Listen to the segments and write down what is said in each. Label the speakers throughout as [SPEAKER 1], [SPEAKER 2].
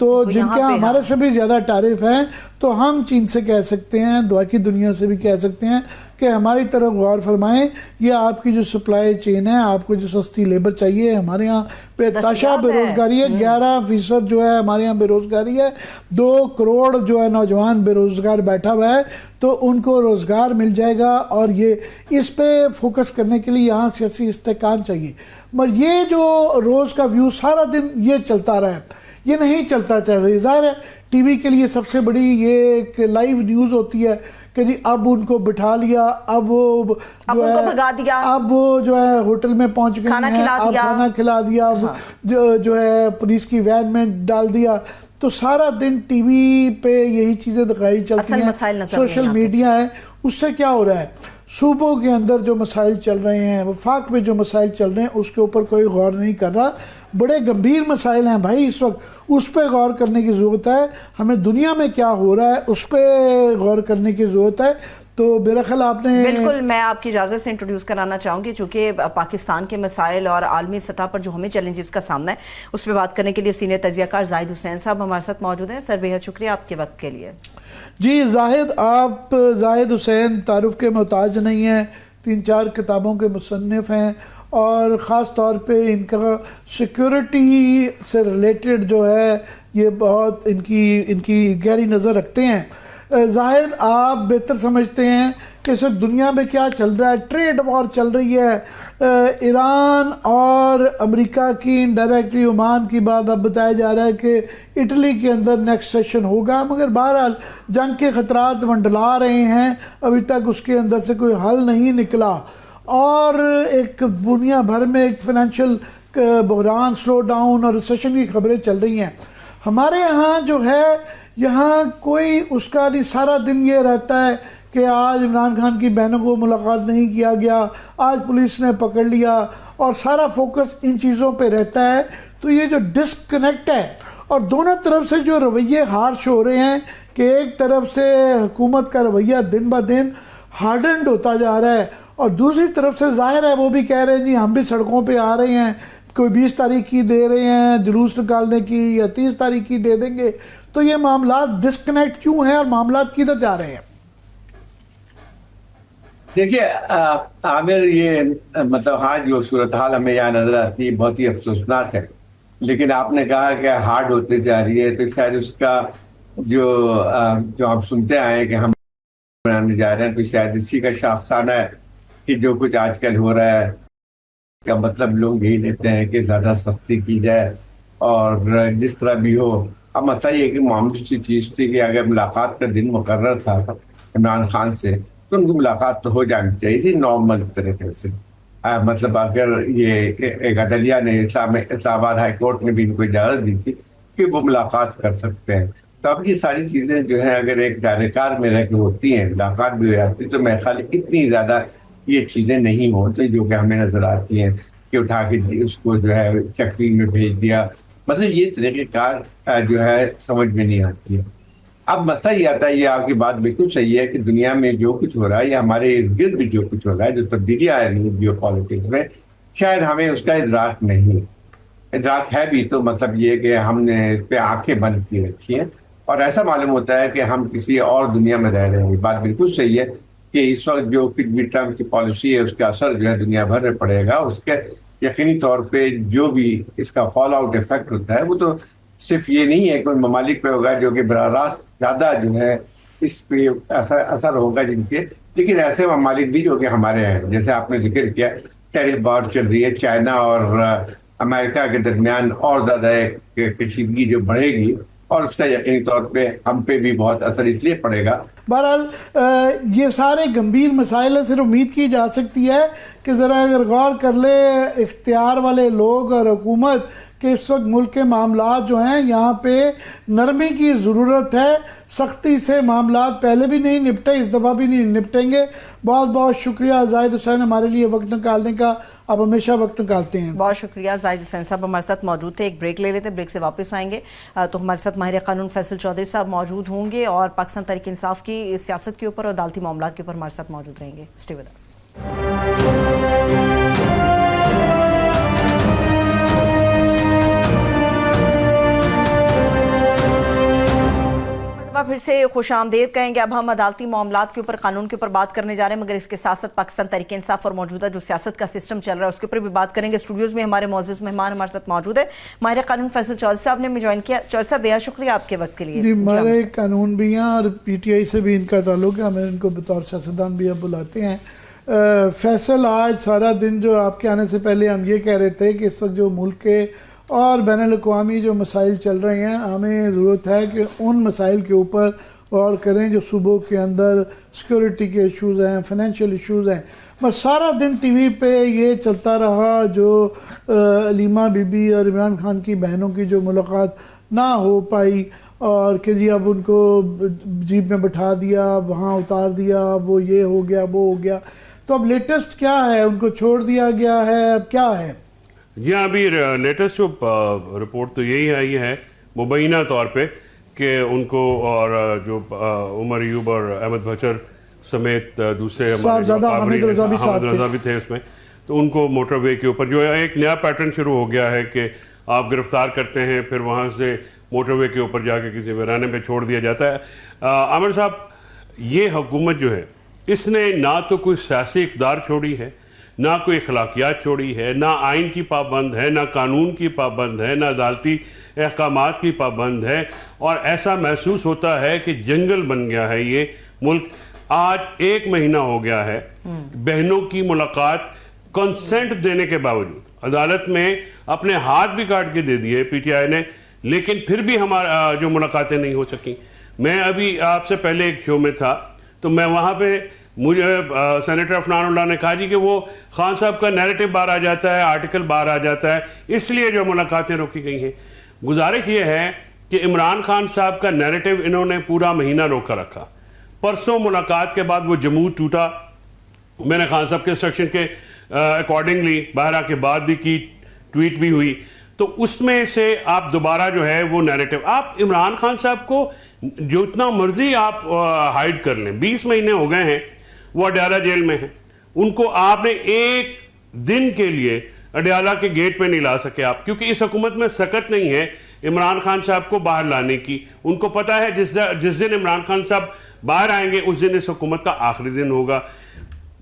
[SPEAKER 1] تو جن کے ہمارے سے بھی زیادہ ٹیرف ہیں، تو ہم چین سے کہہ سکتے ہیں، دعا کی دنیا سے بھی کہہ سکتے ہیں کہ ہماری طرف غور فرمائیں. یہ آپ کی جو سپلائی چین ہے، آپ کو جو سستی لیبر چاہیے، ہمارے یہاں بے تحاشا بے روزگاری ہے. 11% جو ہے ہمارے یہاں بے روزگاری ہے. 2 کروڑ جو ہے نوجوان بے روزگار بیٹھا ہوا ہے، تو ان کو روزگار مل جائے گا. اور یہ اس پہ فوکس کرنے کے لیے یہاں سیاسی استحکام چاہیے. مگر یہ جو روز کا ویو سارا دن یہ چلتا رہا ہے، یہ نہیں چلتا چاہیے. ظاہر ہے ٹی وی کے لیے سب سے بڑی یہ ایک لائیو نیوز ہوتی ہے کہ جی اب ان کو بٹھا لیا، اب وہ جو ہے اب وہ جو ہے ہوٹل میں پہنچ گئے ہیں، اب کھانا کھلا دیا، اب جو ہے پولیس کی وین میں ڈال دیا. تو سارا دن ٹی وی پہ یہی چیزیں دکھائی چلتی ہیں. سوشل میڈیا ہے، اس سے کیا ہو رہا ہے، صوبوں کے اندر جو مسائل چل رہے ہیں، وفاق میں جو مسائل چل رہے ہیں، اس کے اوپر کوئی غور نہیں کر رہا. بڑے گمبھیر مسائل ہیں بھائی اس وقت، اس پہ غور کرنے کی ضرورت ہے. ہمیں دنیا میں کیا ہو رہا ہے اس پہ غور کرنے کی ضرورت ہے. تو میرا خیال آپ نے
[SPEAKER 2] بالکل، میں آپ کی اجازت سے انٹروڈیوس کرانا چاہوں گی، چونکہ پاکستان کے مسائل اور عالمی سطح پر جو ہمیں چیلنجز کا سامنا ہے اس پہ بات کرنے کے لیے سینئر تجزیہ کار زاہد حسین صاحب ہمارے ساتھ موجود ہیں. سر بہت شکریہ آپ کے وقت کے لیے.
[SPEAKER 1] جی زاہد، آپ زاہد حسین تعارف کے محتاج نہیں ہیں، 3-4 کتابوں کے مصنف ہیں، اور خاص طور پہ ان کا سیکیورٹی سے ریلیٹڈ جو ہے یہ بہت ان کی گہری نظر رکھتے ہیں. زاہد، آپ بہتر سمجھتے ہیں کہ اس وقت دنیا میں کیا چل رہا ہے. ٹریڈ وار چل رہی ہے، ایران اور امریکہ کی انڈائریکٹلی عمان کی بات اب بتایا جا رہا ہے کہ اٹلی کے اندر نیکسٹ سیشن ہوگا. مگر بہرحال جنگ کے خطرات منڈلا رہے ہیں، ابھی تک اس کے اندر سے کوئی حل نہیں نکلا. اور ایک دنیا بھر میں ایک فائنینشیل بحران، سلو ڈاؤن اور ریسیشن کی خبریں چل رہی ہیں. ہمارے یہاں جو ہے، یہاں کوئی اس کا نہیں، سارا دن یہ رہتا ہے کہ آج عمران خان کی بہنوں کو ملاقات نہیں کیا گیا، آج پولیس نے پکڑ لیا، اور سارا فوکس ان چیزوں پہ رہتا ہے. تو یہ جو ڈسکنیکٹ ہے، اور دونوں طرف سے جو رویے ہارش ہو رہے ہیں کہ ایک طرف سے حکومت کا رویہ دن بہ دن ہارڈنڈ ہوتا جا رہا ہے، اور دوسری طرف سے ظاہر ہے وہ بھی کہہ رہے ہیں جی ہم بھی سڑکوں پہ آ رہے ہیں، کوئی 20 تاریخ کی دے رہے ہیں جلوس نکالنے کی، یا 30 تاریخ کی دے دیں گے. تو یہ معاملات ڈسکنیکٹ کیوں ہیں اور معاملات کدھر جا رہے ہیں؟
[SPEAKER 3] دیکھیے عامر، یہ مطلب ہاں جو صورتحال ہمیں یہاں نظر آتی ہے بہت ہی افسوسناک ہے. لیکن آپ نے کہا کہ ہارڈ ہوتے جا رہی ہے، تو شاید اس کا جو آپ سنتے آئے کہ ہم بنانے جا رہے ہیں، تو شاید اسی کا شاخسانہ ہے کہ جو کچھ آج کل ہو رہا ہے کا مطلب لوگ یہی لیتے ہیں کہ زیادہ سختی کی جائے اور جس طرح بھی ہو. اب مسئلہ یہ کہ معمولی سی چیز تھی کہ اگر ملاقات کا دن مقرر تھا عمران خان سے، تو ان کی ملاقات تو ہو جانی چاہیے تھی نارمل طریقے سے. مطلب اگر یہ ایک عدلیہ نے اسلام آباد ہائی کورٹ نے بھی ان کو اجازت دی تھی کہ وہ ملاقات کر سکتے ہیں. تو اب یہ ساری چیزیں جو ہیں اگر ایک دائرہ کار میں رہ کے ہوتی ہیں، ملاقات بھی ہو جاتی، تو میرے خیال اتنی زیادہ یہ چیزیں نہیں ہوتی جو کہ ہمیں نظر آتی ہیں کہ اٹھا کے اس کو جو ہے چکری میں بھیج دیا. مطلب یہ طریقہ کار جو ہے سمجھ میں نہیں آتی ہے. اب مسئلہ یہ آتا ہے، یہ آپ کی بات بالکل صحیح ہے کہ دنیا میں جو کچھ ہو رہا ہے یا ہمارے ارد گرد بھی جو کچھ ہو رہا ہے، جو تبدیلیاں آ رہی ہیں جیو پالیٹکس میں، شاید ہمیں اس کا ادراک نہیں. ادراک ہے بھی تو مطلب یہ کہ ہم نے اس پہ آنکھیں بند کی رکھی ہیں، اور ایسا معلوم ہوتا ہے کہ ہم کسی اور دنیا میں رہ رہے ہیں. بات بالکل صحیح ہے کہ اس وقت جو کچھ بھی ٹرمپ کی پالیسی ہے اس کا اثر جو ہے دنیا بھر میں پڑے گا. اس کے یقینی طور پہ جو بھی اس کا فال آؤٹ افیکٹ ہوتا ہے وہ تو صرف یہ نہیں ہے کہ ان ممالک پہ ہوگا جو کہ براہ راست زیادہ جو ہے اس پہ اثر ہوگا جن کے، لیکن ایسے ممالک بھی جو کہ ہمارے ہیں، جیسے آپ نے ذکر کیا ٹیرف وار چل رہی ہے چائنا اور امریکہ کے درمیان، اور زیادہ کشیدگی جو بڑھے گی، اور اس کا یقینی طور پہ ہم پہ بھی بہت اثر اس لیے پڑے گا.
[SPEAKER 1] بہرحال یہ سارے گمبھیر مسائل ہیں. صرف امید کی جا سکتی ہے کہ ذرا اگر غور کر لے اختیار والے لوگ اور حکومت کہ اس وقت ملک کے معاملات جو ہیں یہاں پہ نرمی کی ضرورت ہے. سختی سے معاملات پہلے بھی نہیں نپٹے، اس دفعہ بھی نہیں نپٹیں گے. بہت بہت شکریہ زاہد حسین ہمارے لیے وقت نکالنے کا، آپ ہمیشہ وقت نکالتے ہیں.
[SPEAKER 2] بہت شکریہ. زاہد حسین صاحب ہمارے ساتھ موجود تھے. ایک بریک لے لیتے ہیں، بریک سے واپس آئیں گے تو ہمارے ساتھ ماہر قانون فیصل چودھری صاحب موجود ہوں گے، اور پاکستان تحریک انصاف کی سیاست کے اوپر اور عدالتی معاملات کے اوپر ہمارے ساتھ موجود رہیں گے. Stay with us. مرتبہ پھر سے خوش آمدید کہیں گے. اب ہم عدالتی معاملات کے اوپر, قانون کے اوپر بات کرنے جا رہے ہیں, مگر اس کے ساتھ ساتھ پاکستان تحریک انصاف اور موجودہ جو سیاست کا سسٹم چل رہا ہے اس کے اوپر بھی بات کریں گے. اسٹوڈیوز میں ہمارے معزز مہمان ہمارے ساتھ موجود ہے. ماہر قانون فیصل چودھری صاحب نے ہمیں جوائن کیا. چودھری صاحب بہت شکریہ آپ کے وقت کے لیے.
[SPEAKER 1] جی ہمارے قانون بھی ہیں اور پی ٹی آئی سے بھی ان کا تعلق ہے, ہمیں ان کو بطور سیاستدان بھی اب بلاتے ہیں. فیصل, آج سارا دن جو آپ کے آنے سے پہلے ہم یہ کہہ رہے تھے کہ اس وقت جو ملک کے اور بین الاقوامی جو مسائل چل رہے ہیں, ہمیں ضرورت ہے کہ ان مسائل کے اوپر غور کریں جو صوبوں کے اندر سیکورٹی کے ایشوز ہیں, فائنینشیل ایشوز ہیں. بس سارا دن ٹی وی پہ یہ چلتا رہا جو علیمہ بی بی اور عمران خان کی بہنوں کی جو ملاقات نہ ہو پائی, اور کہ جی اب ان کو جیپ میں بٹھا دیا, وہاں اتار دیا, وہ یہ ہو گیا, وہ ہو گیا. تو اب لیٹسٹ کیا ہے, ان کو چھوڑ دیا گیا ہے, اب کیا ہے؟
[SPEAKER 4] جی ہاں, ابھی لیٹسٹ جو رپورٹ تو یہی آئی ہے مبینہ طور پہ کہ ان کو اور جو عمر ایوب اور احمد بچر سمیت دوسرے
[SPEAKER 1] حامد
[SPEAKER 4] رضا بھی تھے اس میں, تو ان کو موٹر وے کے اوپر جو ایک نیا پیٹرن شروع ہو گیا ہے کہ آپ گرفتار کرتے ہیں, پھر وہاں سے موٹر وے کے اوپر جا کے کسی ویرانے پہ چھوڑ دیا جاتا ہے. عامر صاحب, یہ حکومت جو ہے اس نے نہ تو کوئی سیاسی اقدار چھوڑی ہے, نہ کوئی اخلاقیات چھوڑی ہے, نہ آئین کی پابند ہے, نہ قانون کی پابند ہے, نہ عدالتی احکامات کی پابند ہے, اور ایسا محسوس ہوتا ہے کہ جنگل بن گیا ہے یہ ملک. آج 1 مہینہ ہو گیا ہے بہنوں کی ملاقات کنسنٹ دینے کے باوجود عدالت میں اپنے ہاتھ بھی کاٹ کے دے دیے پی ٹی آئی نے, لیکن پھر بھی ہمارا جو ملاقاتیں نہیں ہو سکیں. میں ابھی آپ سے پہلے ایک شو میں تھا تو میں وہاں پہ مجھے سینیٹر عفنان اللہ نے کہا جی کہ وہ خان صاحب کا نیریٹو باہر آ جاتا ہے, آرٹیکل باہر آ جاتا ہے, اس لیے جو ملاقاتیں روکی گئی ہیں. گزارش یہ ہے کہ عمران خان صاحب کا نیریٹو انہوں نے پورا مہینہ روکا رکھا. پرسوں ملاقات کے بعد وہ جمود ٹوٹا, میں نے خان صاحب کے انسٹرکشن کے اکارڈنگلی باہر آ کے بات بھی کی, ٹویٹ بھی ہوئی, تو اس میں سے آپ دوبارہ جو ہے وہ نیریٹو, آپ عمران خان صاحب کو جو اتنا مرضی آپ ہائیڈ کر لیں, 20 مہینے ہو گئے ہیں وہ اڈیالہ جیل میں ہیں, ان کو آپ نے ایک دن کے لیے اڈیالہ کے گیٹ پہ نہیں لا سکے آپ, کیونکہ اس حکومت میں سکت نہیں ہے عمران خان صاحب کو باہر لانے کی. ان کو پتا ہے جس دن عمران خان صاحب باہر آئیں گے اس دن اس حکومت کا آخری دن ہوگا.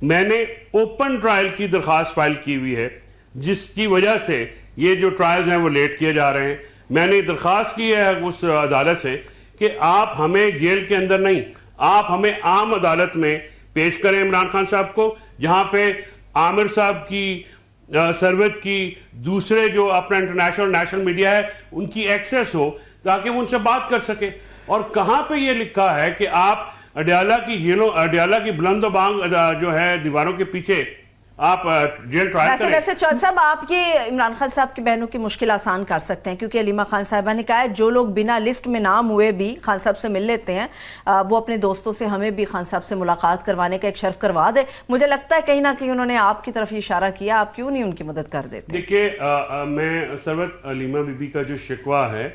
[SPEAKER 4] میں نے اوپن ٹرائل کی درخواست فائل کی ہوئی ہے, جس کی وجہ سے یہ جو ٹرائلز ہیں وہ لیٹ کیے جا رہے ہیں. میں نے درخواست کی ہے اس عدالت سے کہ آپ ہمیں جیل کے اندر نہیں, آپ ہمیں عام عدالت میں پیش کریں عمران خان صاحب کو, جہاں پہ عامر صاحب کی, سروت کی, دوسرے جو اپنا انٹرنیشنل نیشنل میڈیا ہے ان کی ایکسیس ہو, تاکہ وہ ان سے بات کر سکیں. اور کہاں پہ یہ لکھا ہے کہ آپ اڈیالہ کی بلند و بانگ جو ہے دیواروں کے پیچھے آپ جیل ٹرائل کریں.
[SPEAKER 2] ویسے چودھری صاحب, آپ یہ عمران خان صاحب کی بہنوں کی مشکل آسان کر سکتے ہیں, کیونکہ علیمہ خان صاحبہ نے کہا ہے جو لوگ بنا لسٹ میں نام ہوئے بھی خان صاحب سے مل لیتے ہیں, وہ اپنے دوستوں سے ہمیں بھی خان صاحب سے ملاقات کروانے کا ایک شرف کروا دے. مجھے لگتا ہے کہیں نہ کہیں انہوں نے آپ کی طرف اشارہ کیا, آپ کیوں نہیں ان کی مدد کر دیتے؟
[SPEAKER 4] دیکھیے, میں سروت علیمہ بی بی کا جو شکوہ ہے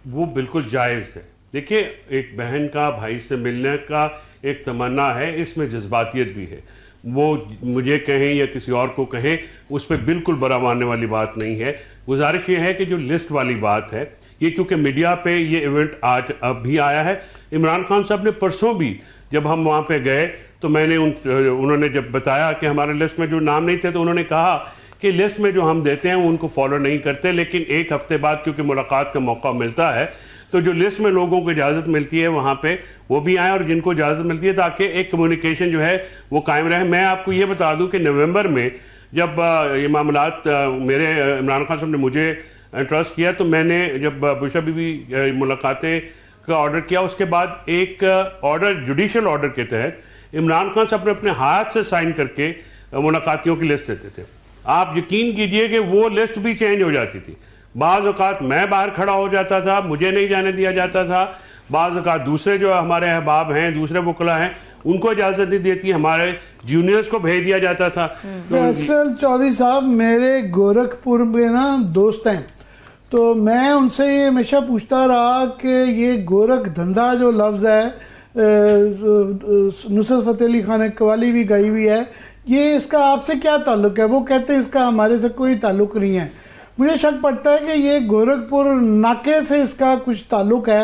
[SPEAKER 4] وہ بالکل جائز ہے. دیکھیے, ایک بہن کا بھائی سے ملنے کا ایک تمنا ہے, اس میں جذباتیت بھی ہے. وہ مجھے کہیں یا کسی اور کو کہیں, اس پہ بالکل برا ماننے والی بات نہیں ہے. گزارش یہ ہے کہ جو لسٹ والی بات ہے یہ, کیونکہ میڈیا پہ یہ ایونٹ آج اب بھی آیا ہے. عمران خان صاحب نے پرسوں بھی جب ہم وہاں پہ گئے تو میں نے انہوں نے جب بتایا کہ ہمارے لسٹ میں جو نام نہیں تھے, تو انہوں نے کہا کہ لسٹ میں جو ہم دیتے ہیں ان کو فالو نہیں کرتے, لیکن 1 ہفتے بعد کیونکہ ملاقات کا موقع ملتا ہے تو جو لسٹ میں لوگوں کو اجازت ملتی ہے وہاں پہ وہ بھی آئیں, اور جن کو اجازت ملتی ہے تاکہ ایک کمیونیکیشن جو ہے وہ قائم رہے. میں آپ کو یہ بتا دوں کہ نومبر میں جب یہ معاملات میرے عمران خان صاحب نے مجھے انٹرسٹ کیا, تو میں نے جب بشرا بی بی ملاقاتیں کا آرڈر کیا, اس کے بعد ایک آرڈر, جوڈیشل آرڈر کے تحت عمران خان صاحب نے اپنے ہاتھ سے سائن کر کے ملاقاتیوں کی لسٹ دیتے تھے. آپ یقین کیجئے کہ وہ لسٹ بھی چینج ہو جاتی تھی. بعض اوقات میں باہر کھڑا ہو جاتا تھا, مجھے نہیں جانے دیا جاتا تھا. بعض اوقات دوسرے جو ہمارے احباب ہیں, دوسرے وکلا ہیں, ان کو اجازت نہیں دیتی, ہمارے جونیئرز کو بھیج دیا جاتا تھا.
[SPEAKER 1] فیصل چودھری صاحب میرے گورکھپور میں نا دوست ہیں, تو میں ان سے یہ ہمیشہ پوچھتا رہا کہ یہ گورکھ دھندا جو لفظ ہے, نصرت فتح علی خان قوالی بھی گئی ہوئی ہے, یہ اس کا آپ سے کیا تعلق ہے؟ وہ کہتے ہیں اس کا ہمارے سے کوئی تعلق نہیں ہے. مجھے شک پڑتا ہے کہ یہ گورکھپور ناکے سے اس کا کچھ تعلق ہے,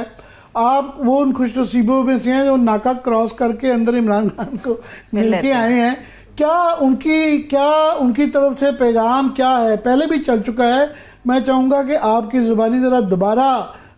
[SPEAKER 1] آپ وہ ان خوش نصیبوں میں سے ہیں جو ناکہ کراس کر کے اندر عمران خان کو مل کے آئے ہیں. کیا ان کی طرف سے پیغام کیا ہے؟ پہلے بھی چل چکا ہے, میں چاہوں گا کہ آپ کی زبانی ذرا دوبارہ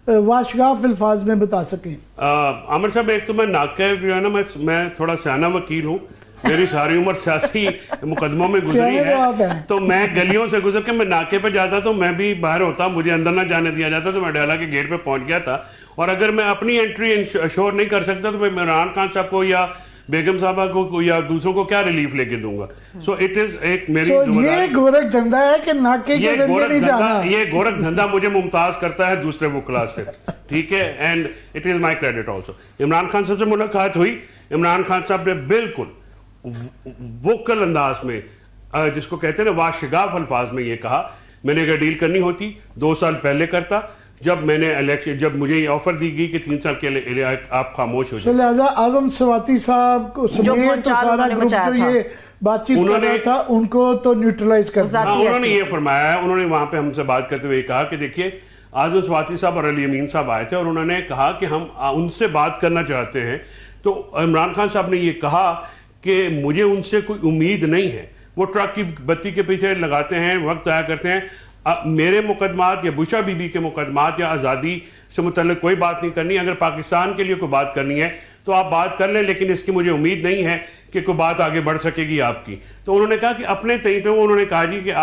[SPEAKER 1] واشگاف الفاظ میں بتا سکیں.
[SPEAKER 4] عامر صاحب, ایک تو میں ناقہ جو ہے نا, میں تھوڑا سیانہ وکیل ہوں, میری ساری عمر سیاسی مقدموں میں گزری ہے, تو میں گلیوں سے گزر کے میں ناکے پہ جاتا تو میں بھی باہر ہوتا, مجھے اندر نہ جانے دیا جاتا, تو میں اڈیالہ کے گیٹ پہ پہنچ گیا تھا. اور اگر میں اپنی انٹری انشور نہیں کر سکتا تو میں عمران خان صاحب کو یا بیگم صاحبہ کو یا دوسروں کو کیا ریلیف لے کے دوں گا؟ سو اٹ از ایک میری
[SPEAKER 1] یہ گورکھ دھندا ہے کہ ناکے کے ذریعے نہیں جانا.
[SPEAKER 4] یہ گورکھ دھندا مجھے ممتاز کرتا ہے دوسرے وکلا سے, ٹھیک ہے, and it is my credit also. Imran Khan صاحب سے ملاقات ہوئی, عمران خان صاحب نے بالکل وکل انداز میں, جس کو کہتے ہیں نا واشگاف الفاظ میں یہ کہا, میں نے اگر ڈیل کرنی ہوتی 2 سال پہلے کرتا, جب میں نے الیکشن, جب مجھے یہ آفر دی گئی کہ 3 سال کے لیے آپ خاموش ہو جائیں.
[SPEAKER 1] لہذا اعظم سواتی صاحب کو سمیت تو سارا گروپ جو یہ بات چیت کر رہا تھا ان کو تو نیوٹرلائز کر دیا.
[SPEAKER 4] انہوں نے یہ فرمایا ہے, انہوں نے وہاں پہ ہم سے بات کرتے ہوئے کہا کہ دیکھیے اعظم سواتی صاحب اور علی امین صاحب آئے تھے اور انہوں نے کہا کہ ہم ان سے بات کرنا چاہتے ہیں. تو عمران خان صاحب نے یہ کہا کہ مجھے ان سے کوئی امید نہیں ہے, وہ ٹرک کی بتی کے پیچھے لگاتے ہیں, وقت ضائع کرتے ہیں. میرے مقدمات یا بشا بی بی کے مقدمات یا آزادی سے متعلق کوئی بات نہیں کرنی. اگر پاکستان کے لیے کوئی بات کرنی ہے تو آپ بات کر لیں, لیکن اس کی مجھے امید نہیں ہے کہ کوئی بات آگے بڑھ سکے گی آپ کی. تو انہوں نے کہا کہ اپنے تئیں پہ انہوں نے کہا جی کہ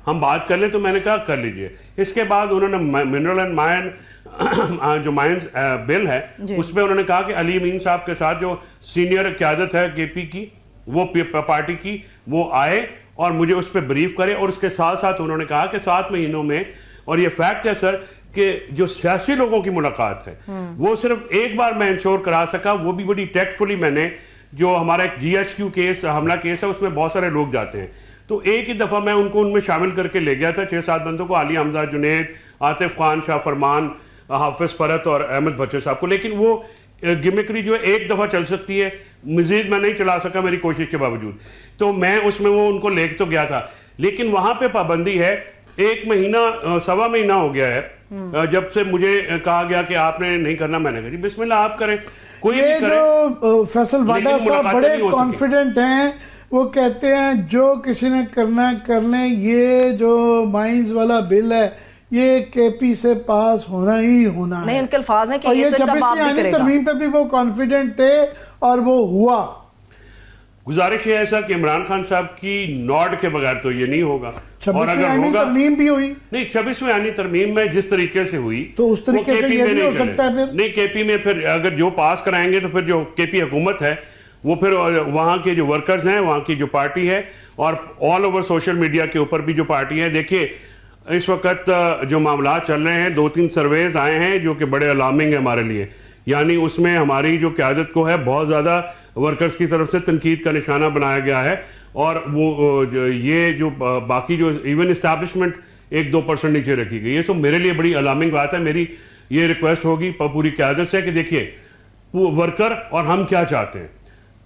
[SPEAKER 4] ہم بات کر لیں, تو میں نے کہا کر لیجئے. اس کے بعد انہوں نے منرل اینڈ مائن جو مائنز بل ہے اس پہ انہوں نے کہا کہ علی امین صاحب کے ساتھ جو سینئر قیادت ہے کے پی کی, وہ پارٹی کی, وہ آئے اور مجھے اس پہ بریف کرے. اور اس کے ساتھ ساتھ انہوں نے کہا کہ 7 مہینوں میں, اور یہ فیکٹ ہے سر, کہ جو سیاسی لوگوں کی ملاقات ہے وہ صرف ایک بار میں انشور کرا سکا, وہ بھی بڑی ٹیکٹفلی میں نے, جو ہمارا ایک جی ایچ کیو کیس حملہ کیس ہے اس میں بہت سارے لوگ جاتے ہیں, تو ایک ہی دفعہ میں ان میں شامل کر کے لے گیا تھا 6-7 بندوں کو, عالیہ حمزہ, جنید, عاطف خان, شاہ فرمان, حافظ پرت اور احمد بچے صاحب کو. لیکن وہ گمکری جو ہے ایک دفعہ چل سکتی ہے, مزید میں نہیں چلا سکا میری کوشش کے باوجود. تو میں اس میں وہ ان کو لے تو گیا تھا, لیکن وہاں پہ پابندی ہے. 1 مہینہ 1.25 مہینہ ہو گیا ہے جب سے مجھے کہا گیا کہ آپ نے نہیں کرنا. میں نے کہا جی بسم اللہ آپ کریں, کوئی بھی کریں.
[SPEAKER 1] جو فیصل واڈا صاحب بڑے کانفیڈنٹ ہیں, وہ کہتے ہیں جو کسی نے کرنا کر لیں, یہ جو مائنز والا بل ہے یہ کے پی سے پاس ہونا ہی ہونا ہے.
[SPEAKER 2] نہیں, ان کے الفاظ ہیں کہ
[SPEAKER 1] یہ 26ویں آئینی ترمیم پہ بھی وہ کانفیڈنٹ تھے اور وہ ہوا.
[SPEAKER 4] گزارش یہ ایسا کہ عمران خان صاحب کی نوڈ کے بغیر تو یہ نہیں ہوگا.
[SPEAKER 1] اور اگر ہوگا ترمیم بھی ہوئی
[SPEAKER 4] نہیں, 26ویں آئینی ترمیم میں جس طریقے سے ہوئی
[SPEAKER 1] تو اس طریقے سے یہ نہیں ہو سکتا ہے.
[SPEAKER 4] نہیں, کے پی میں پھر اگر جو پاس کرائیں گے تو پھر جو کے پی حکومت ہے وہ پھر وہاں کے جو ورکرز ہیں, وہاں کی جو پارٹی ہے, اور آل اوور سوشل میڈیا کے اوپر بھی جو پارٹی ہے. دیکھیے اس وقت جو معاملات چل رہے ہیں, 2-3 سرویز آئے ہیں جو کہ بڑے الارمنگ ہیں ہمارے لیے. یعنی اس میں ہماری جو قیادت کو ہے بہت زیادہ ورکرز کی طرف سے تنقید کا نشانہ بنایا گیا ہے, اور وہ یہ جو باقی جو ایون اسٹیبلشمنٹ 1-2% نیچے رکھی گئی ہے. تو میرے لیے بڑی الارمنگ بات ہے. میری یہ ریکویسٹ ہوگی پوری قیادت سے کہ دیکھیے وہ ورکر اور ہم کیا چاہتے ہیں.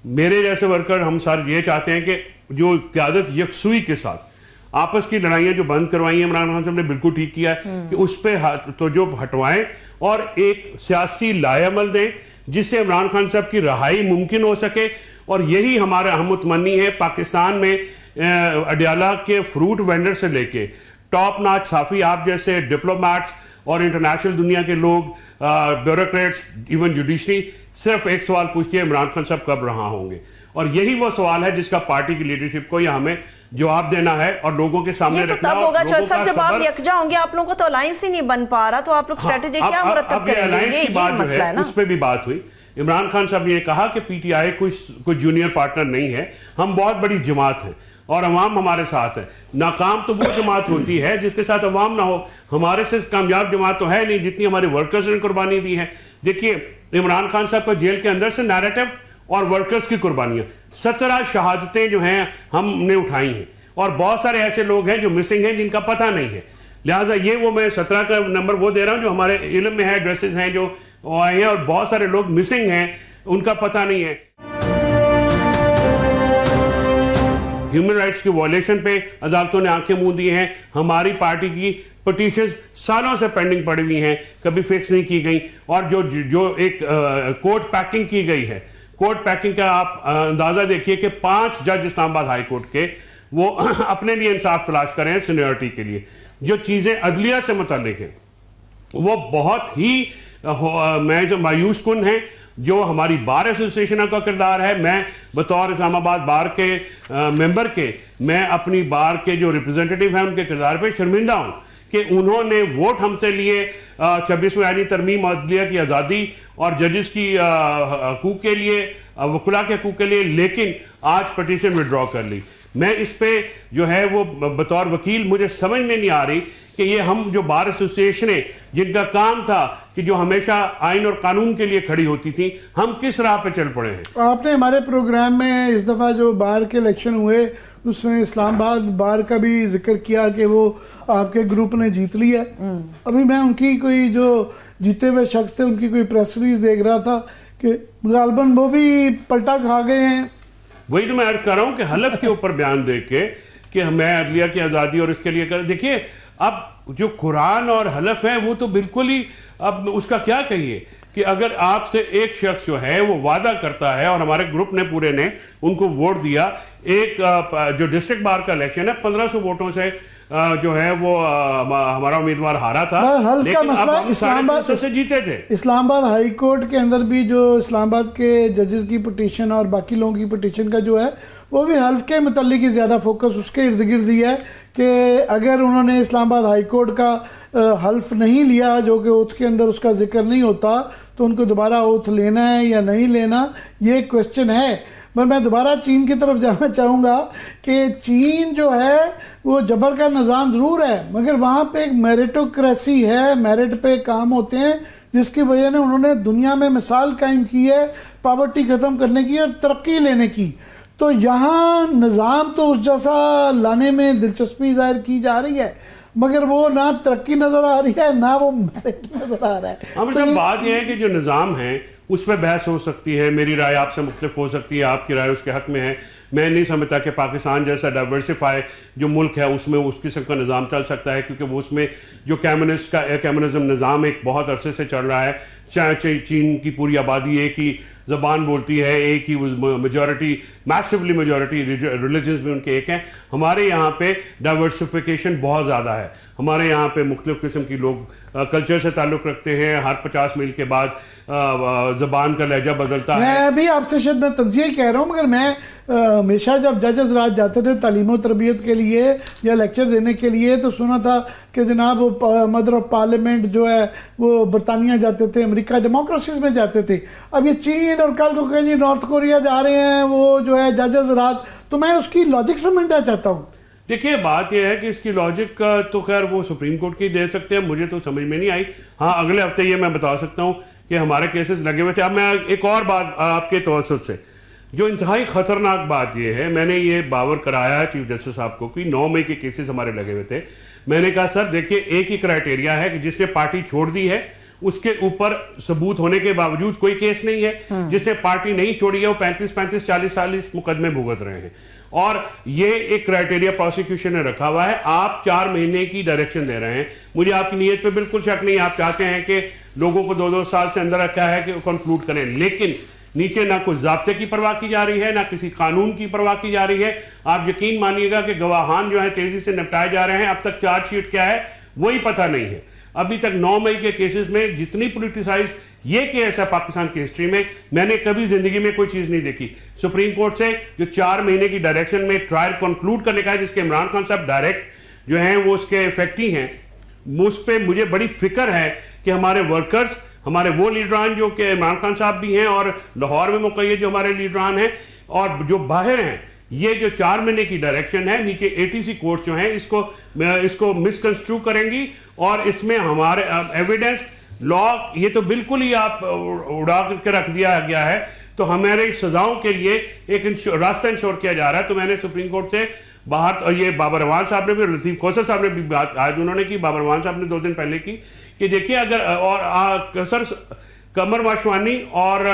[SPEAKER 4] میرے جیسے ورکر ہم سارے یہ چاہتے ہیں کہ جو قیادت یکسوئی کے ساتھ آپس کی لڑائیاں جو بند کروائی ہیں, عمران خان صاحب نے بالکل ٹھیک کیا ہے کہ اس پہ تو جو ہٹوائیں اور ایک سیاسی لائحہ عمل دیں جس سے عمران خان صاحب کی رہائی ممکن ہو سکے. اور یہی ہمارا اہم متمنی ہے. پاکستان میں اڈیالہ کے فروٹ وینڈر سے لے کے ٹاپ ناچ صحافی آپ جیسے ڈپلومیٹس اور انٹرنیشنل دنیا کے لوگ, بیوروکریٹس, ایون جوڈیشری, صرف ایک سوال پوچھتی ہے عمران خان صاحب کب رہا ہوں گے. اور یہی وہ سوال ہے جس کا پارٹی کی لیڈرشپ کو یا ہمیں جواب دینا ہے اور لوگوں کے سامنے رکھنا.
[SPEAKER 2] یہ تو تب ہوگا صاحب جب آپ یکجا ہوں گے. آپ لوگوں کو تو الائنس ہی نہیں بن پا رہا, تو آپ لوگ اسٹریٹجی کیا مرتب کریں گے؟
[SPEAKER 4] الائنس کی بات جو ہے اس پہ بھی بات ہوئی. عمران خان صاحب نے یہ کہا کہ پی ٹی آئی کوئی جونیئر پارٹنر نہیں ہے, ہم بہت بڑی جماعت ہیں اور عوام ہمارے ساتھ ہے. ناکام تو وہ جماعت ہوتی ہے جس کے ساتھ عوام نہ ہو. ہمارے سے کامیاب جماعت تو ہے نہیں جتنی ہمارے ورکرز نے قربانی دی ہے. دیکھیے عمران خان صاحب کا جیل کے اندر سے نیریٹو اور ورکرز کی قربانیاں, 17 شہادتیں جو ہیں ہم نے اٹھائی ہیں, اور بہت سارے ایسے لوگ ہیں جو مسنگ ہیں جن کا پتہ نہیں ہے. لہٰذا یہ وہ میں 17 کا نمبر وہ دے رہا ہوں جو ہمارے علم میں ہے, ایڈریسز ہیں جو آئے ہیں, اور بہت سارے لوگ مسنگ ہیں, ان کا پتہ نہیں ہے. ہیومن رائٹس کی وائلیشن پہ عدالتوں نے آنکھیں موند دی ہیں. ہماری پارٹی کی پٹیشنز سالوں سے پینڈنگ پڑی ہوئی ہیں, کبھی فکس نہیں کی گئی, اور جو ایک کورٹ پیکنگ کی گئی ہے, کورٹ پیکنگ کا آپ اندازہ دیکھیے کہ 5 جج اسلام آباد ہائی کورٹ کے وہ اپنے لیے انصاف تلاش کر رہے ہیں سینیورٹی کے لیے. جو چیزیں عدلیہ سے متعلق ہیں وہ بہت ہی مایوس کن ہیں. جو ہماری بار ایسوسیشن کا کردار ہے, میں بطور اسلام آباد بار کے ممبر کے, میں اپنی بار کے جو ریپرزینٹیٹیو ہیں ان کے کردار پہ شرمندہ ہوں کہ انہوں نے ووٹ ہم سے لیے 26ویں آئینی ترمیم عدلیہ کی آزادی اور ججز کی حقوق کے لیے, وکلاء کے حقوق کے لیے, لیکن آج پٹیشن وڈرا کر لی. میں اس پہ جو ہے وہ بطور وکیل مجھے سمجھ میں نہیں آ رہی کہ یہ ہم جو بار ایسوسیشنیں جن کا کام تھا کہ جو ہمیشہ آئین اور قانون کے لیے کھڑی ہوتی تھیں, ہم کس راہ پہ چل پڑے ہیں.
[SPEAKER 1] آپ نے ہمارے پروگرام میں اس دفعہ جو بار کے الیکشن ہوئے اس میں اسلام آباد بار کا بھی ذکر کیا کہ وہ آپ کے گروپ نے جیت لیا. ابھی میں ان کی کوئی جو جیتے ہوئے شخص تھے ان کی کوئی پریس ریلیز دیکھ رہا تھا کہ غالباً وہ بھی پلٹا کھا گئے ہیں.
[SPEAKER 4] وہی تو میں عرض کر رہا ہوں کہ حلف کے اوپر بیان دے کے کہ میں عدلیہ کی آزادی اور اس کے لیے دیکھیے اب جو قرآن اور حلف ہے وہ تو بالکل ہی, اب اس کا کیا کہیے کہ اگر آپ سے ایک شخص جو ہے وہ وعدہ کرتا ہے, اور ہمارے گروپ نے پورے نے ان کو ووٹ دیا, ایک جو ڈسٹرکٹ بار کا الیکشن ہے 1500 ووٹوں سے جو ہے وہ ہمارا امیدوار ہارا تھا, لیکن اب ہم 350 سے جیتے تھے.
[SPEAKER 1] اسلام آباد ہائی کورٹ کے اندر بھی جو اسلام آباد کے ججز کی پٹیشن اور باقی لوگوں کی پٹیشن کا جو ہے وہ بھی حلف کے متعلق ہی زیادہ فوکس اس کے ارد گرد ہی ہے کہ اگر انہوں نے اسلام آباد ہائی کورٹ کا حلف نہیں لیا, جو کہ اوتھ کے اندر اس کا ذکر نہیں ہوتا, تو ان کو دوبارہ اوتھ لینا ہے یا نہیں لینا, یہ ایک کوشچن ہے. پر میں دوبارہ چین کی طرف جانا چاہوں گا کہ چین جو ہے وہ جبر کا نظام ضرور ہے, مگر وہاں پہ ایک میریٹوکریسی ہے, میرٹ پہ کام ہوتے ہیں, جس کی وجہ نے انہوں نے دنیا میں مثال قائم کی ہے پاورٹی ختم کرنے کی اور ترقی لینے کی. تو یہاں نظام تو اس جیسا لانے میں دلچسپی ظاہر کی جا رہی ہے, مگر وہ نہ ترقی نظر آ رہی ہے نہ وہ میرٹ نظر آ رہا ہے.
[SPEAKER 4] ہم سب بات یہ ہے کہ جو نظام ہے اس پہ بحث ہو سکتی ہے, میری رائے آپ سے مختلف ہو سکتی ہے, آپ کی رائے اس کے حق میں ہے. میں نہیں سمجھتا کہ پاکستان جیسا ڈائیورسفائی جو ملک ہے اس میں اس قسم کا نظام چل سکتا ہے, کیونکہ وہ اس میں جو کمیونزم نظام ایک بہت عرصے سے چل رہا ہے. چاہے چین کی پوری آبادی ایک ہی زبان بولتی ہے, ایک ہی میجورٹی, میسیولی میجورٹی ریلیجنز بھی ان کے ایک ہیں. ہمارے یہاں پہ ڈائیورسفیکیشن بہت زیادہ ہے. ہمارے یہاں پہ مختلف قسم کی لوگ کلچر سے تعلق رکھتے ہیں, ہر 50 میل کے بعد زبان کا لہجہ بدلتا ہے.
[SPEAKER 1] میں بھی آپ سے شاید میں تجزیہ کہہ رہا ہوں, مگر میں ہمیشہ جب ججز رات جاتے تھے تعلیم و تربیت کے لیے یا لیکچر دینے کے لیے تو سنا تھا کہ جناب مدر آف پارلیمنٹ جو ہے وہ برطانیہ جاتے تھے, امریکہ ڈیموکریسیز میں جاتے تھے. اب یہ چین اور کل کو کہیں نارتھ کوریا جا رہے ہیں وہ جو ہے ججز رات, تو میں اس کی لاجک سمجھنا چاہتا ہوں.
[SPEAKER 4] دیکھیے بات یہ ہے کہ اس کی لاجک تو خیر وہ سپریم کورٹ کی دے سکتے ہیں, مجھے تو سمجھ میں نہیں آئی. ہاں اگلے ہفتے یہ میں بتا سکتا ہوں کہ ہمارے کیسز لگے ہوئے تھے. اب میں ایک اور بات آپ کے توسط سے, جو انتہائی خطرناک بات یہ ہے, میں نے یہ باور کرایا ہے چیف جسٹس صاحب کو کہ 9 مئی کے کیسز ہمارے لگے ہوئے تھے. میں نے کہا سر دیکھیے ایک ہی کرائٹیریا ہے کہ جس نے پارٹی چھوڑ دی ہے اس کے اوپر ثبوت ہونے کے باوجود کوئی کیس نہیں ہے. جس نے پارٹی نہیں چھوڑی ہے وہ 35-40 سال اس مقدمے بھگت رہے ہیں, اور یہ ایک کرائٹیریا پروسیکیوشن نے رکھا ہوا ہے. آپ 4 مہینے کی ڈائریکشن دے رہے ہیں, مجھے آپ کی نیت پہ بالکل شک نہیں. آپ چاہتے ہیں کہ لوگوں کو 2-2 سال سے اندر رکھا ہے کہ کنکلوڈ کریں, لیکن نیچے نہ کوئی ضابطے کی پرواہ کی جا رہی ہے, نہ کسی قانون کی پرواہ کی جا رہی ہے. آپ یقین مانیے گا کہ گواہان جو ہیں تیزی سے نپٹائے جا رہے ہیں. اب تک چارج شیٹ کیا ہے وہی پتہ نہیں ہے. ابھی تک 9 مئی کے کیسز میں جتنی پولیٹیسائز یہ کیس ہے پاکستان کی ہسٹری میں نے کبھی زندگی میں کوئی چیز نہیں دیکھی. سپریم کورٹ سے جو 4 مہینے کی ڈائریکشن میں ٹرائل کنکلوڈ کرنے کا ہے, جس کے عمران خان صاحب ڈائریکٹ جو ہیں وہ اس کے افیکٹی ہیں, اس پہ مجھے بڑی فکر ہے کہ ہمارے ورکرز, ہمارے وہ لیڈران جو کہ عمران خان صاحب بھی ہیں اور لاہور میں مقید جو ہمارے لیڈران ہیں اور جو باہر ہیں, یہ جو 4 مہینے کی ڈائریکشن ہے نیچے ATC کورٹ جو ہیں اس کو مسکنسٹرو کریں گی, اور اس میں ہمارے ایویڈنس لا یہ تو بالکل ہی آپ اڑا کے رکھ دیا گیا ہے. تو ہمارے سزاؤں کے لیے ایک راستہ انشور کیا جا رہا ہے. تو میں نے سپریم کورٹ سے باہر, اور یہ بابر اعوان صاحب نے بھی, لطیف کھوسر صاحب نے بھی بات آج انہوں نے کی, بابر اعوان صاحب نے 2 دن پہلے کی, کہ دیکھیے اگر اور سر قمر واشوانی اور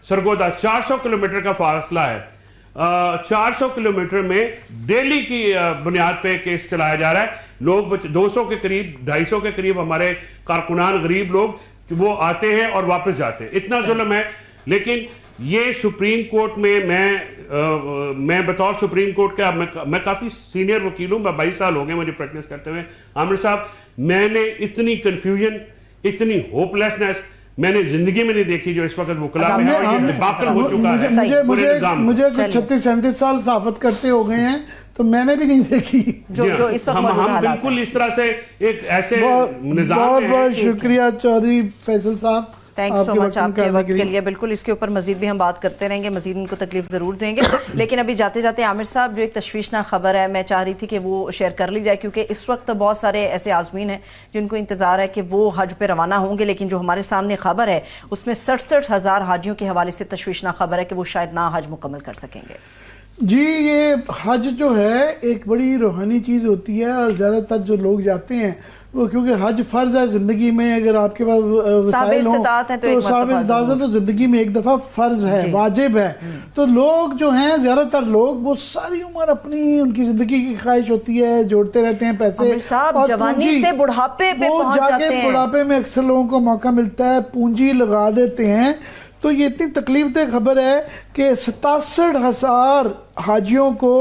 [SPEAKER 4] سرگودا 400 کلومیٹر کا فاصلہ ہے. 400 کلومیٹر میں ڈیلی کی بنیاد پہ کیس چلایا جا رہا ہے. لوگ 200 کے قریب 250 کے قریب ہمارے کارکنان غریب لوگ وہ آتے ہیں اور واپس جاتے ہیں. اتنا ظلم ہے. لیکن یہ سپریم کورٹ میں بطور سپریم کورٹ کا میں کافی سینئر وکیل ہوں, میں 22 سال ہو گئے مجھے پریکٹس کرتے ہوئے. عامر صاحب, میں نے اتنی کنفیوژن, اتنی ہوپ لیسنس میں نے زندگی میں نہیں دیکھی جو اس وقت وکلا میں ہے, اور یہ ڈباکل ہو چکا ہے پورے نظام.
[SPEAKER 1] مجھے 36-37 سال صحافت کرتے ہو گئے ہیں تو میں نے بھی نہیں دیکھی.
[SPEAKER 4] ہم بالکل اس طرح سے ایک ایسے نظام.
[SPEAKER 1] بہت بہت شکریہ چودھری فیصل صاحب,
[SPEAKER 2] تھینک یو سو مچ آپ کے وقت کے لیے. بالکل اس کے اوپر مزید بھی ہم بات کرتے رہیں گے, مزید ان کو تکلیف ضرور دیں گے. لیکن ابھی جاتے جاتے عامر صاحب, جو ایک تشویشناک خبر ہے میں چاہ رہی تھی کہ وہ شیئر کر لی جائے, کیونکہ اس وقت بہت سارے ایسے عازمین ہیں جن کو انتظار ہے کہ وہ حج پہ روانہ ہوں گے, لیکن جو ہمارے سامنے خبر ہے اس میں 67,000 حاجیوں کے حوالے سے تشویشناک خبر ہے کہ وہ شاید نہ حج مکمل کر سکیں گے.
[SPEAKER 1] جی, یہ حج جو ہے ایک بڑی روحانی چیز ہوتی ہے, اور زیادہ تر جو لوگ جاتے ہیں وہ کیونکہ حج فرض ہے زندگی میں, اگر آپ کے پاس وسائل ہوں تو صاحب استطاعت تو زندگی میں ایک دفعہ فرض ہے, واجب ہے. تو لوگ جو ہیں زیادہ تر لوگ وہ ساری عمر اپنی ان کی زندگی کی خواہش ہوتی ہے, جوڑتے رہتے ہیں پیسے,
[SPEAKER 2] اور جوانی سے بڑھاپے پہ پہنچ جاتے ہیں.
[SPEAKER 1] بڑھاپے میں اکثر لوگوں کو موقع ملتا ہے, پونجی لگا دیتے ہیں. تو یہ اتنی تکلیف دہ خبر ہے کہ 67,000 حاجیوں کو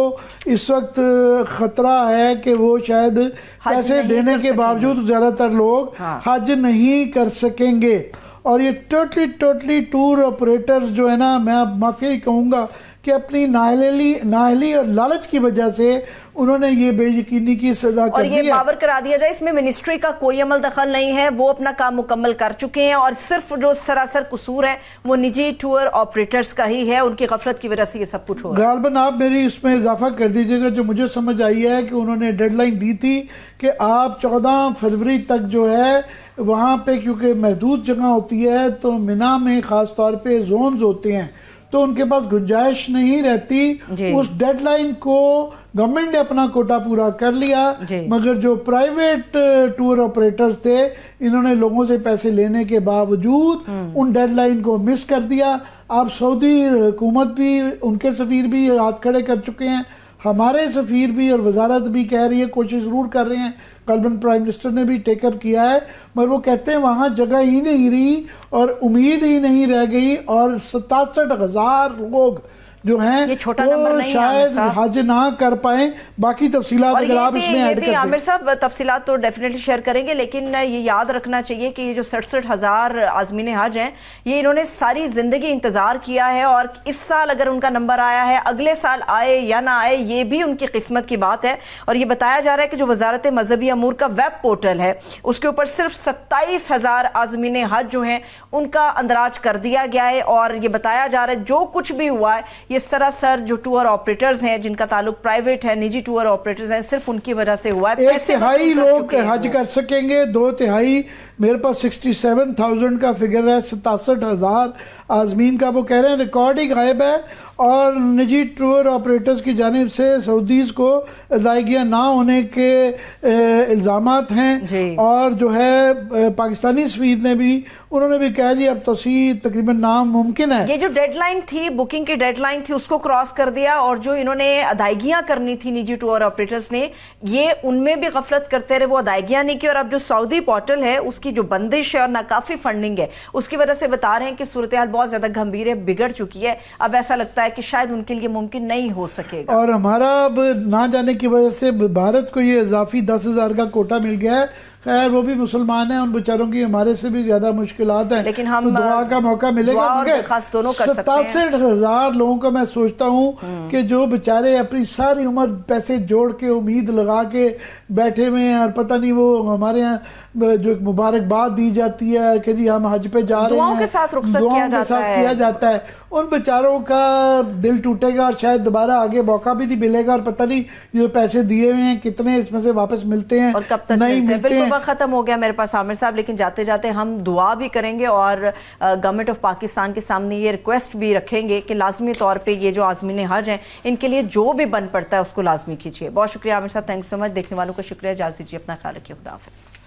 [SPEAKER 1] اس وقت خطرہ ہے کہ وہ شاید پیسے دینے کے باوجود زیادہ تر لوگ حج نہیں کر سکیں گے. اور یہ ٹوٹلی ٹور آپریٹرز جو ہے نا, میں اب معافی ہی کہوں گا کہ اپنی نااہلی اور لالچ کی وجہ سے انہوں نے یہ بے یقینی کی سزا کر دی ہے.
[SPEAKER 2] اور یہ باور کرا دیا جائے, اس میں منسٹری کا کوئی عمل دخل نہیں ہے, وہ اپنا کام مکمل کر چکے ہیں, اور صرف جو سراسر قصور ہے وہ نجی ٹور آپریٹرز کا ہی ہے, ان کی غفلت کی وجہ سے یہ سب کچھ ہو رہا ہے.
[SPEAKER 1] غالباً آپ میری اس میں اضافہ کر دیجئے گا. جو مجھے سمجھ آئی ہے کہ انہوں نے ڈیڈ لائن دی تھی کہ آپ 14 فروری تک جو ہے وہاں پہ, کیونکہ محدود جگہ ہوتی ہے تو منا میں خاص طور پہ زونز ہوتے ہیں, تو ان کے پاس گنجائش نہیں رہتی. اس ڈیڈ لائن کو گورنمنٹ نے اپنا کوٹا پورا کر لیا, مگر جو پرائیویٹ ٹور آپریٹرز تھے انہوں نے لوگوں سے پیسے لینے کے باوجود ان ڈیڈ لائن کو مس کر دیا. آپ سعودی حکومت بھی, ان کے سفیر بھی ہاتھ کھڑے کر چکے ہیں, ہمارے سفیر بھی اور وزارت بھی کہہ رہی ہے, کوشش ضرور کر رہے ہیں, غالباً پرائم منسٹر نے بھی ٹیک اپ کیا ہے, مگر وہ کہتے ہیں وہاں جگہ ہی نہیں رہی اور امید ہی نہیں رہ گئی, اور 67,000 لوگ جو ہیں وہ شاید حج نہ کر پائیں. باقی تفصیلات اگر آپ اس میں ایڈ کرتے ہیں.
[SPEAKER 2] عامر صاحب تفصیلات تو ڈیفینیٹلی شیئر کریں گے, لیکن یہ یاد رکھنا چاہیے کہ یہ جو 67,000 عازمین حج ہیں یہ انہوں نے ساری زندگی انتظار کیا ہے, اور اس سال اگر ان کا نمبر آیا ہے, اگلے سال آئے یا نہ آئے یہ بھی ان کی قسمت کی بات ہے. اور یہ بتایا جا رہا ہے کہ جو وزارت مذہبی امور کا ویب پورٹل ہے اس کے اوپر صرف 27,000 عازمین حج جو ہیں ان کا اندراج کر دیا گیا ہے, اور یہ بتایا جا رہا ہے جو کچھ بھی ہوا ہے یہ سراسر جو ٹور آپریٹرز ہیں جن کا تعلق پرائیویٹ ہے, نجی ٹور آپریٹرز ہیں, صرف ان کی وجہ سے ہوا ہے.
[SPEAKER 1] 1/3 لوگ حج کر سکیں گے, 2/3, میرے پاس 67,000 کا فگر ہے, 67,000 عازمین کا. وہ کہہ رہے ہیں ریکارڈ ہی غائب ہے, اور نجی ٹور آپریٹرز کی جانب سے سعودیز کو ادائیگیاں نہ ہونے کے الزامات ہیں. اور جو ہے پاکستانی سفیر نے بھی, انہوں نے بھی کہا جی اب توسیع تقریباً ناممکن ہے.
[SPEAKER 2] یہ جو ڈیڈ لائن تھی, بکنگ کی ڈیڈ لائن تھی, اس کو کراس کر دیا, اور جو انہوں نے ادائیگیاں کرنی تھی نجی ٹور آپریٹرز نے, یہ ان میں بھی غفلت کرتے رہے, وہ ادائیگیاں نہیں کی. اور اب جو سعودی پورٹل ہے اس کی جو بندش ہے اور ناکافی فنڈنگ ہے اس کی وجہ سے بتا رہے ہیں کہ صورتحال بہت زیادہ گھمبیر ہے, بگڑ چکی ہے. اب ایسا لگتا ہے کہ شاید ان کے لیے ممکن نہیں ہو سکے گا.
[SPEAKER 1] اور ہمارا اب نہ جانے کی وجہ سے بھارت کو یہ اضافی 10,000 کا کوٹا مل گیا ہے. خیر وہ بھی مسلمان ہیں, ان بیچاروں کی ہمارے سے بھی زیادہ مشکلات ہیں,
[SPEAKER 2] لیکن ہم
[SPEAKER 1] دعا کا موقع ملے گا. 67,000 لوگوں کا میں سوچتا ہوں کہ جو بیچارے اپنی ساری عمر پیسے جوڑ کے امید لگا کے بیٹھے ہوئے ہیں, اور پتہ نہیں وہ ہمارے یہاں جو مبارکباد دی جاتی ہے کہ جی ہم حج پہ جا رہے ہیں,
[SPEAKER 2] دعاؤں کے ساتھ رخصت
[SPEAKER 1] کیا جاتا ہے, ان بیچاروں کا دل ٹوٹے گا, اور شاید دوبارہ آگے موقع بھی نہیں ملے گا, اور پتہ نہیں یہ پیسے دیے ہوئے ہیں کتنے اس میں سے واپس ملتے ہیں
[SPEAKER 2] اور کب تک
[SPEAKER 1] نہیں ملتے ہیں.
[SPEAKER 2] ختم ہو گیا میرے پاس عامر صاحب, لیکن جاتے جاتے ہم دعا بھی کریں گے اور گورنمنٹ آف پاکستان کے سامنے یہ ریکویسٹ بھی رکھیں گے کہ لازمی طور پہ یہ جو عازمین حج ہیں ان کے لیے جو بھی بن پڑتا ہے اس کو لازمی کیجیے. بہت شکریہ عامر صاحب, تھینک سو مچ. دیکھنے والوں کا شکریہ, اجازت دیجیے, اپنا خیال رکھیے, خدا حافظ.